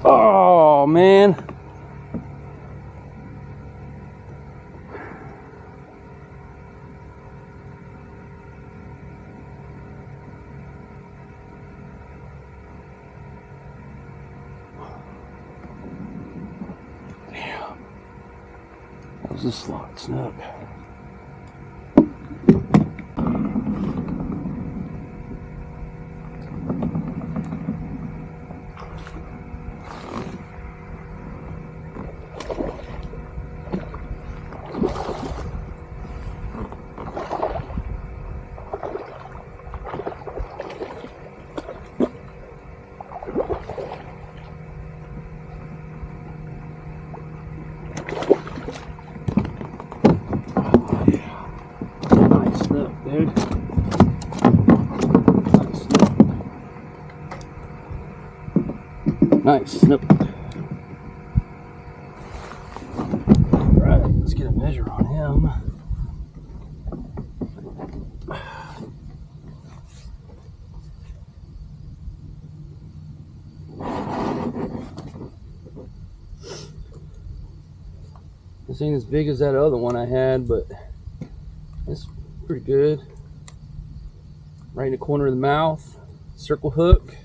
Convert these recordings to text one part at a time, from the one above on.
Oh man. Damn. That was a slot snook. Dude. Nice snook. Alright, let's get a measure on him. This ain't as big as that other one I had, but it's pretty good. Right in the corner of the mouth, circle hook.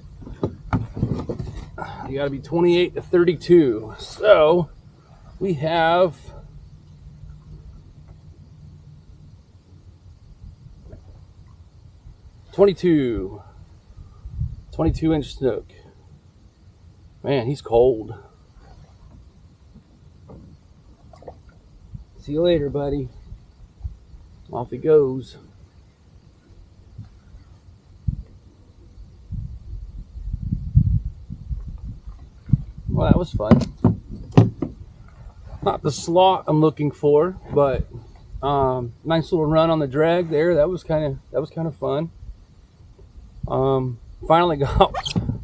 You gotta be 28 to 32. So we have $22 inch snook. Man, he's cold. See you later, buddy. Off he goes. Well, that was fun. Not the slot I'm looking for, but nice little run on the drag there. That was kind of fun. Finally got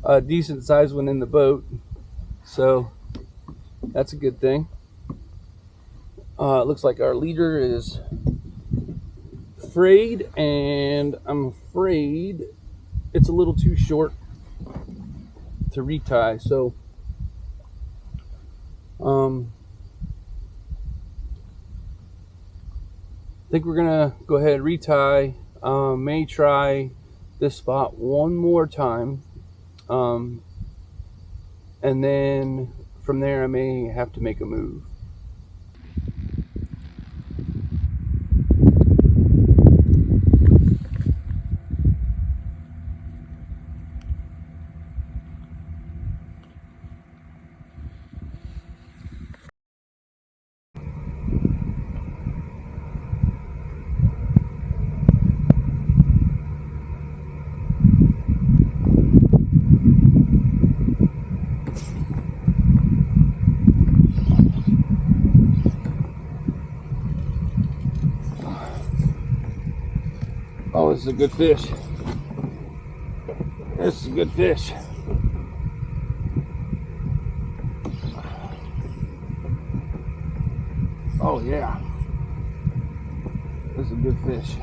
a decent sized one in the boat, so that's a good thing. It looks like our leader is frayed, and I'm afraid it's a little too short to retie, so I think we're gonna go ahead and retie. May try this spot one more time, and then from there I may have to make a move. Oh, this is a good fish. This is a good fish. Oh yeah. This is a good fish.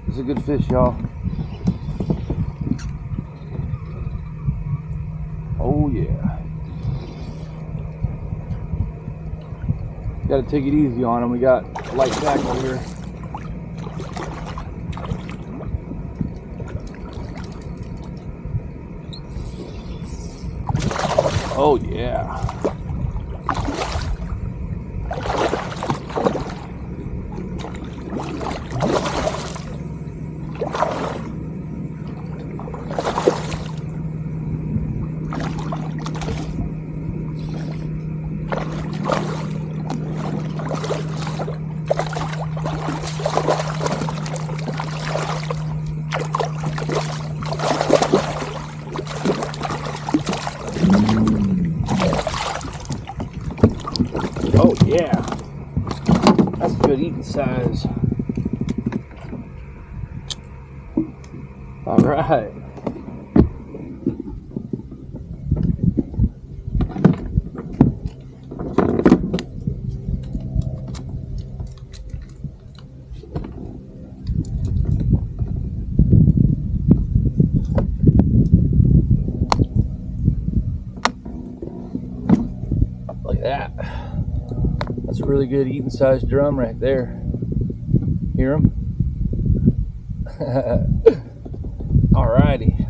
This is a good fish, y'all. Oh yeah. Got to take it easy on him. We got light tackle here. Oh yeah. Oh yeah, that's a good eating size. All right. that. That's a really good eating sized drum right there. Hear them? Alrighty.